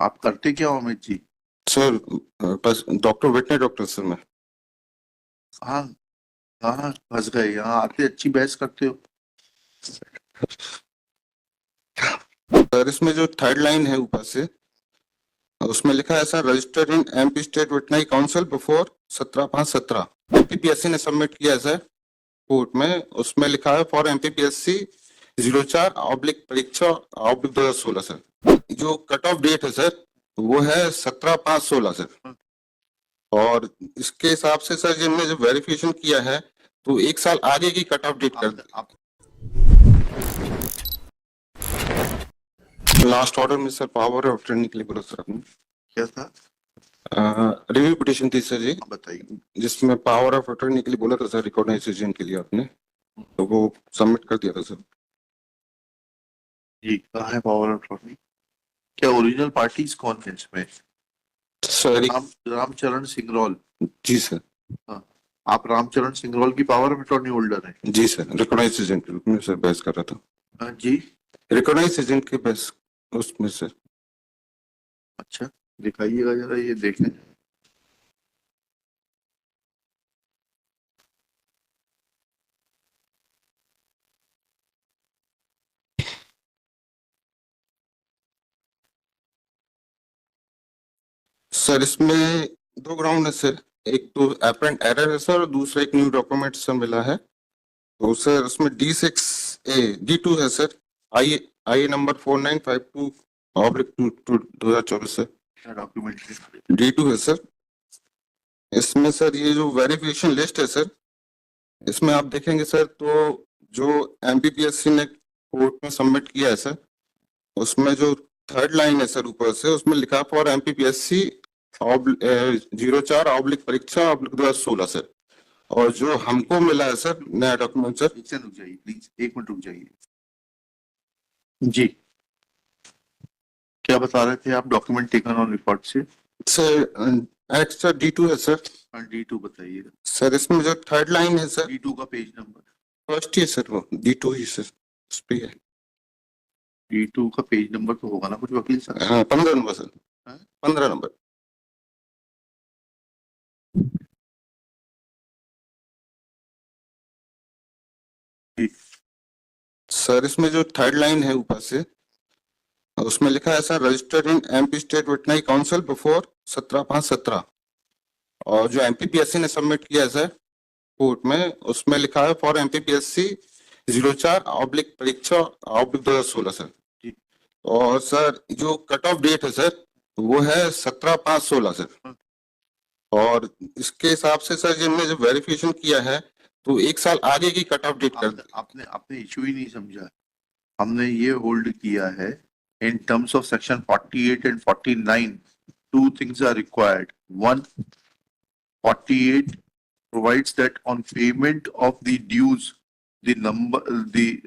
आप करते क्या हो अमित जी? सर बस डॉक्टर वेटनरी डॉक्टर सर मैं। हाँ, हाँ फंस गए। यहाँ आते अच्छी बहस करते हो। सर इसमें जो थर्ड लाइन है ऊपर से उसमें लिखा है sir registered in MP state veterinary council before 17/5/17 MPPSC ने सबमिट किया है सर कोर्ट में। उसमें लिखा है फॉर एमपीपीएससी 04/परीक्षा/2016 सर। जो कट ऑफ डेट है सर वो है 17/5/16 सर। और इसके हिसाब से सर जिनने जो वेरिफिकेशन किया है तो एक साल आगे की कट ऑफ डेट कर दी। आप लास्ट ऑर्डर में सर पावर ऑफ अटॉर्नी के लिए बोला सर आपने। क्या था? रिव्यू पिटीशन थी सर जी, बताइए। जिसमें पावर ऑफ अटॉर्नी के लिए बोला था सर, रिकॉग्नाइजेशन के लिए आपने, तो वो सबमिट कर दिया था सर। जी कहाँ है पावर ऑफ अटॉर्नी? क्या ओरिजिनल पार्टीज कौन है इसमें? सर रामचरण सिंगरौल। जी सर। हाँ, आप रामचरण सिंगरौल की पावर ऑफ अटॉर्नी होल्डर हैं? जी सर, रिकॉग्नाइजेशन के रूप में सर बहस कर रहा था। हाँ जी। रिकॉग्नाइजेशन के बहस उसमें सर। अच्छा, दिखाइएगा जरा ये देखें। सर इसमें दो ग्राउंड है सर, एक तो एपरेंट एरर है सर और दूसरा एक न्यू डॉक्यूमेंट सर मिला है। तो सर उसमें D2 है सर, आई आई नंबर 4952/2024 सर। क्या डॉक्यूमेंट? D2 है सर। इसमें सर ये जो वेरिफिकेशन लिस्ट है सर, इसमें आप देखेंगे सर तो जो एमपीपीएससी ने कोर्ट में सबमिट किया है सर, उसमें जो थर्ड लाइन है सर ऊपर से उसमें लिखा फॉर एमपीपीएससी 04/परीक्षा/2016 सर। और जो हमको मिला है सर नया डॉक्यूमेंट सर। एक सेकंड रुक जाइए प्लीज, 1 मिनट रुक जाइए जी। क्या बता रहे थे आप? डॉक्यूमेंट टेकन ऑन रिकॉर्ड से सर एक्स्ट्रा D2 है सर। D2 बताइएगा। सर इसमें जो थर्ड लाइन है सर, D2 का पेज नंबर? फर्स्ट ही है सर, वो D2 ही सर उस पे है। D2 का पेज नंबर तो होगा ना कुछ वकील साहब? हाँ 15 नंबर सर। हाँ? 15 नंबर। सर इसमें जो थर्ड लाइन है ऊपर से उसमें लिखा है sir registered in MP state veterinary council before 17/5/17। और जो एमपीपीएससी ने सबमिट किया है सर कोर्ट में उसमें लिखा है फॉर एमपीपीएससी 04/परीक्षा/2016 सर। और सर जो कट ऑफ डेट है सर वो है 17/5/16 सर। और इसके हिसाब से सर जिनने जो वेरिफिकेशन किया है तो एक साल आगे की कट ऑफ डेट कर दी। आपने आपने इशू ही नहीं समझा। हमने ये होल्ड किया है in terms of section 48 and 49 two things are required. One, 48 provides that on payment of the dues the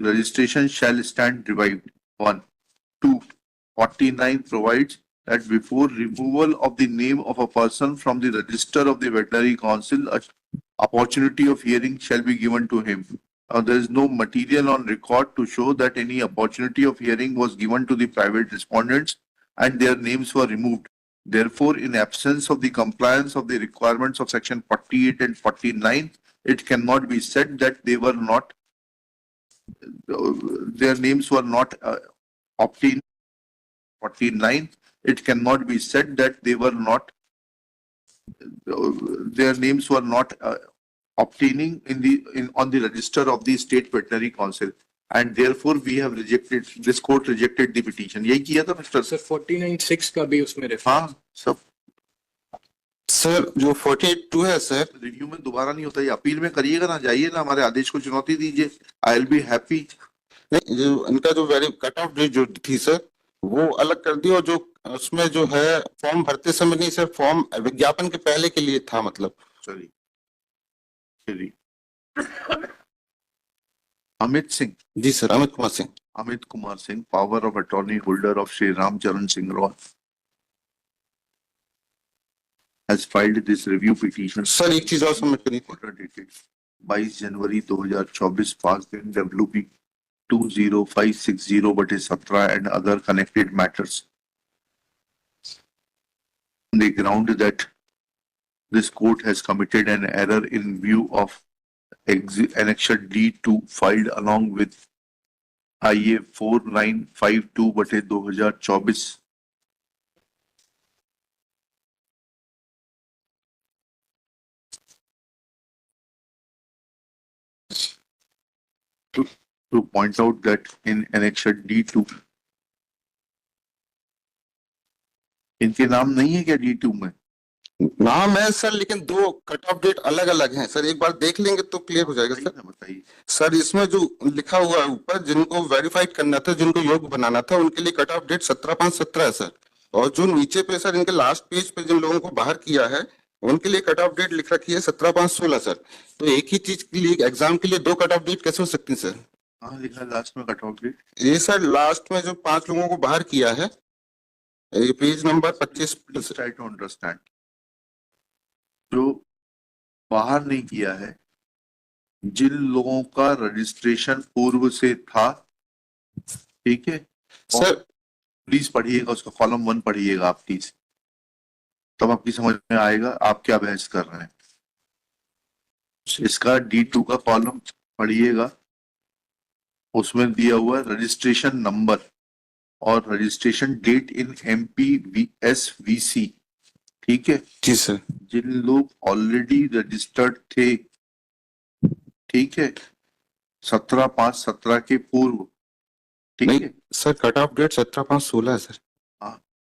registration shall stand revived. One. Two, 49 provides that before removal of the name of a person from the register of the veterinary council, a opportunity of hearing shall be given to him. There is no material on record to show that any opportunity of hearing was given to the private respondents and their names were removed. Therefore, in absence of the compliance of the requirements of section 48 and 49, it cannot be said that they were not, their names were not obtained. 49, it cannot be said that they were not, their names were not obtaining on the register of the state veterinary council, and therefore we have rejected, this court rejected the petition. यही किया था mister sir 49(6) का भी उसमें reference. हाँ सब sir जो 48(2) है सर, रिव्यू में दोबारा नहीं होता। ये अपील में करिएगा ना, जाइए ना, हमारे आदेश को चुनौती दीजिए। I will be happy. नहीं जो इनका जो वेरी कट ऑफ डेट जो थी सर वो अलग कर दी, और जो उसमें जो है फॉर्म भरते समय नहीं सर, फॉर्म विज्ञापन के पहले के लिए था मतलब। चलिए चलिए। अमित सिंह। जी sir, Amit Kumar Singh. Amit Kumar Singh, power of attorney holder of Shri Ramcharan Singraul, has filed this review petition. Sir एक चीज और सबमिट करनी थी। 22 जनवरी 2024 passed in WP 20560/17 and other connected matters. the ground that this court has committed an error in view of Annexure D2 filed along with IA 4952/2024 to point out that in Annexure D2 इनके नाम नहीं है क्या D2 में? नाम है sir, लेकिन दो कट ऑफ डेट अलग अलग हैं सर, एक बार देख लेंगे तो क्लियर हो जाएगा सर। बताइए। सर इसमें जो लिखा हुआ है ऊपर, जिनको वेरीफाइड करना था, जिनको योग्य बनाना था, उनके लिए कट ऑफ डेट 17/5/17 है सर। और जो नीचे पे सर इनके लास्ट पेज पे जिन लोगों को बाहर किया है, उनके लिए कट ऑफ डेट लिख रखी है 17/5/16 सर। तो एक ही चीज के लिए, एग्जाम के लिए दो कट ऑफ डेट कैसे हो सकती है सर? हाँ लिखा लास्ट में कट ऑफ डेट। ये सर लास्ट में जो 5 लोगों को बाहर किया है, ये page number 25 try to understand. जो बाहर नहीं किया है, जिन लोगों का रजिस्ट्रेशन पूर्व से था, ठीक है सर। प्लीज पढ़िएगा, उसका कॉलम 1 पढ़िएगा आप प्लीज, तब आपकी समझ में आएगा आप क्या बहस कर रहे हैं। इसका D2 का कॉलम पढ़िएगा, उसमें दिया हुआ रजिस्ट्रेशन नंबर और रजिस्ट्रेशन डेट इन MPVSVC, ठीक है। जी सर। जिन लोग ऑलरेडी रजिस्टर्ड थे, ठीक है, 17/5/17 के पूर्व, ठीक नहीं है सर, कट ऑफ डेट 17/5/16 है सर।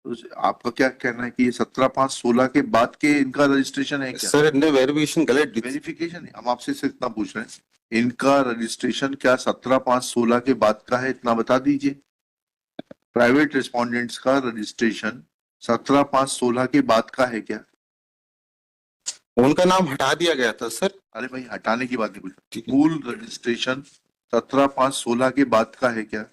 तो आपका क्या कहना है कि ये 17/5/16 के बाद के इनका रजिस्ट्रेशन है क्या? सर इनने वेरिफिकेशन गलत वेरिफिकेशन है, हम आपसे सिर्फ इतना पूछ रहे हैं, इनका रजिस्ट्रेशन क्या 17/5/16 के बाद का है, इतना बता दीजिए। प्राइवेट रिस्पोंडेंट्स का रजिस्ट्रेशन 17/5/16 के बाद का है क्या? उनका नाम हटा दिया गया था सर। अरे भाई हटाने की बात नहीं पूछ, ठीक है। मूल रजिस्ट्रेशन 17/5/16 के बाद का है क्या?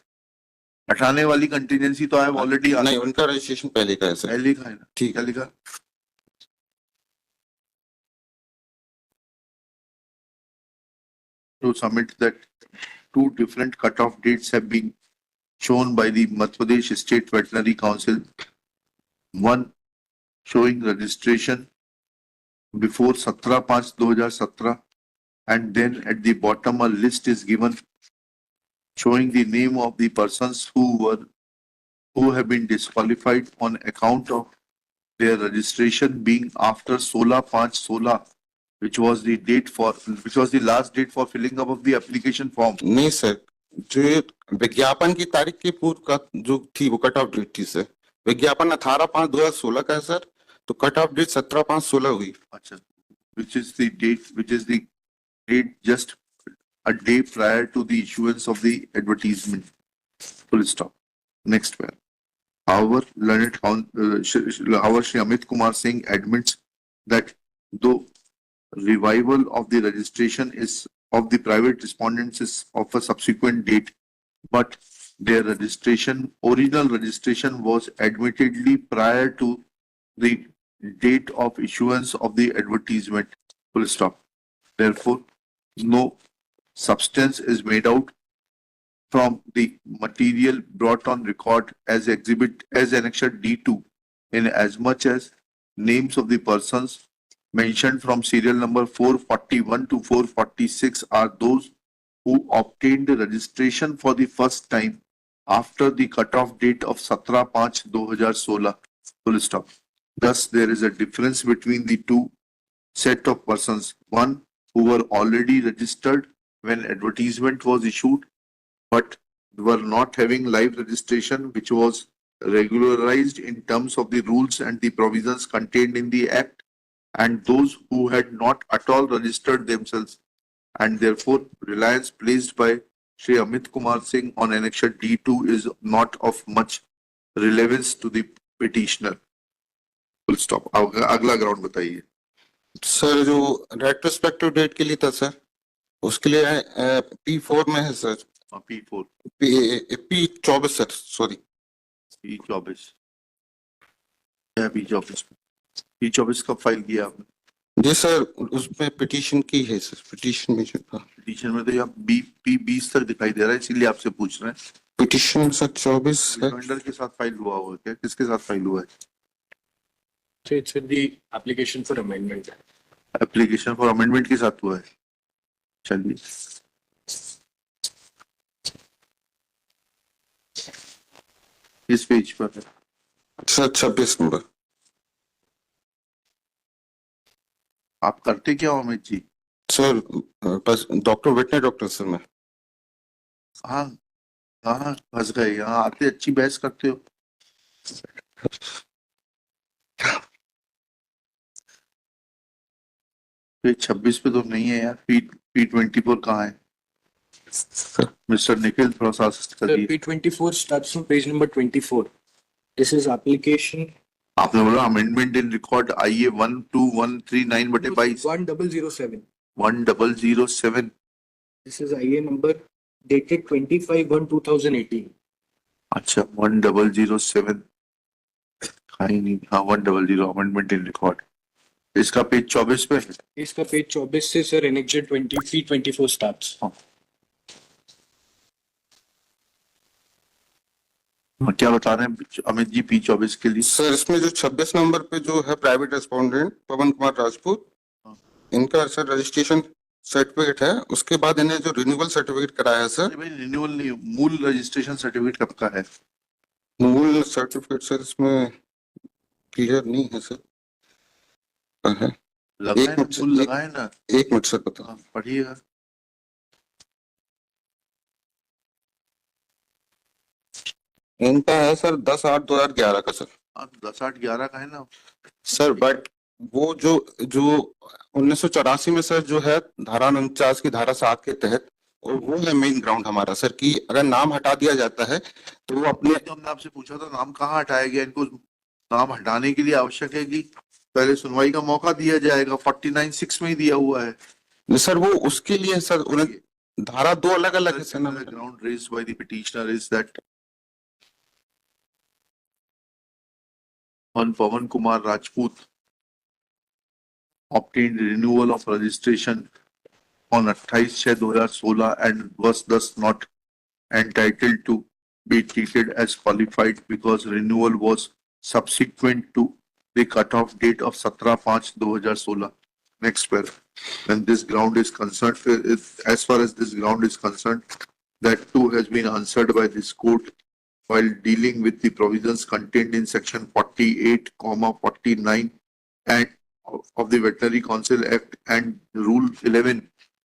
हटाने वाली कंटीजेंसी तो है ऑलरेडी। नहीं, उनका रजिस्ट्रेशन पहले का है सर। पहले का है ना, ठीक क्या है। लिखा? To submit that two different cutoff dates have been shown by the Madhya Pradesh State Veterinary Council. One showing registration before 17/5/2017, and then at the bottom a list is given showing the name of the persons who have been disqualified on account of their registration being after 16/5/16, which was the last date for filling up of the application form. नहीं sir, जो ये विज्ञापन की तारीख के पूर्व का जो थी वो कट ऑफ डेट थी सर। विज्ञापन 18/5/2016 का है सर, तो कट ऑफ डेट 17/5/16 हुई। Acha, which is the date just a day prior to the issuance of the advertisement. Full stop. Next one. However, Shri Amit Kumar Singh admits that though revival of the registration is of the private respondents is of a subsequent date, but their original registration was admittedly prior to the date of issuance of the advertisement. Full stop. Therefore, no substance is made out from the material brought on record as Annexure D2, in as much as names of the persons mentioned from serial number 441 to 446 are those who obtained the registration for the first time after the cutoff date of 17/5/2016. Full stop. Thus, there is a difference between the two set of persons, one who were already registered when advertisement was issued, but were not having live registration, which was regularized in terms of the rules and the provisions contained in the Act, and those who had not at all registered themselves, and therefore reliance placed by Shri Amit Kumar Singh on Annexure D2 is not of much relevance to the petitioner. Full stop. अगला ground बताइए sir. जो retrospective date के लिए था sir, उसके लिए P4 में है sir. P4 P24 sir, sorry P24 क्या P24 P24 कब फाइल किया आपने? जी सर, उसमें पिटीशन की है सर। पिटीशन में जो था, पिटीशन में तो यहाँ P20 तक दिखाई दे रहा है, इसीलिए आपसे पूछ रहे हैं। पिटीशन सर 24 है। वेंडर के साथ फाइल हुआ है क्या? किसके साथ फाइल हुआ है? So it's with the application for amendment. Application for amendment के साथ हुआ है. चलिए, इस पेज पर है. Sir 26 number. आप करते क्या हो अमित जी? सर बस डॉक्टर वेटनरी डॉक्टर सर मैं. हाँ, कहाँ फंस गए? यहाँ आते अच्छी बहस करते हो. पेज 26 पे तो नहीं है यार. P24 कहाँ है? मिस्टर निखिल थोड़ा सा असिस्ट Sir, करिए. P24 starts from page number 24. This is application आपने बोला amendment in record IA 12139/22 1007. 1007. This is IA number dated 25/1/2018. अच्छा 1007. कहीं नहीं. हाँ 100 अमेंडमेंट इन रिकॉर्ड. इसका पेज 24 पे है. इसका पेज 24 से सर एनेक्टेड 20 P24 स्टार्ट्स. क्या बता रहे हैं अमित जी P24 के लिए? सर इसमें जो 26 नंबर पे जो है प्राइवेट रेस्पोंडेंट पवन कुमार राजपूत, इनका सर रजिस्ट्रेशन सर्टिफिकेट है. उसके बाद इन्हें जो रिन्यूअल सर्टिफिकेट कराया है सर, भाई रिन्यूअल नहीं, मूल रजिस्ट्रेशन सर्टिफिकेट कब का है? मूल सर्टिफिकेट सर इसमें क्लियर नहीं है सर. है लगा एक है ना, मिनट, मूल लगा है ना. एक मिनट सर बता. हाँ, पढ़िएगा. इनका है सर 10/8/2011 का सर. 10/8/11 का है ना. सर बट वो जो जो 1984 में सर जो है धारा 49 की धारा 7 के तहत, और वो है मेन ग्राउंड हमारा सर कि अगर नाम हटा दिया जाता है तो वो अपने. तो हमने आपसे पूछा था नाम कहाँ हटाया गया. इनको नाम हटाने के लिए आवश्यक है कि पहले सुनवाई का मौका दिया जाएगा. 49(6) में ही दिया हुआ है. सर वो उसके लिए सर उन्हें धारा 2 अलग अलग है सर ना. ground raised by the petitioner is that on Pavan Kumar Rajput obtained renewal of registration on 28/6/2016 and was thus not entitled to be treated as qualified because renewal was subsequent to the cutoff date of 17/5/2016. Next paragraph. When this ground is concerned, as far as this ground is concerned, that too has been answered by this court while dealing with the provisions contained in section 48, 49 and of the Veterinary Council Act and Rule 11.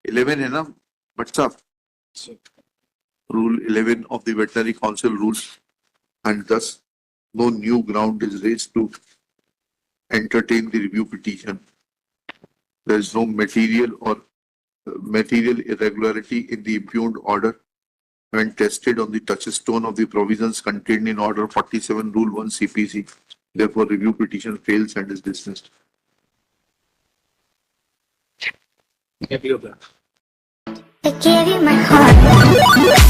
11 है ना but साहब? Rule 11 of the Veterinary Council rules, and thus no new ground is raised to entertain the review petition. There is no material irregularity in the impugned order when tested on the touchstone of the provisions contained in Order 47, Rule 1 CPC. Therefore, review petition fails and is dismissed. Happy about. I gave you my heart.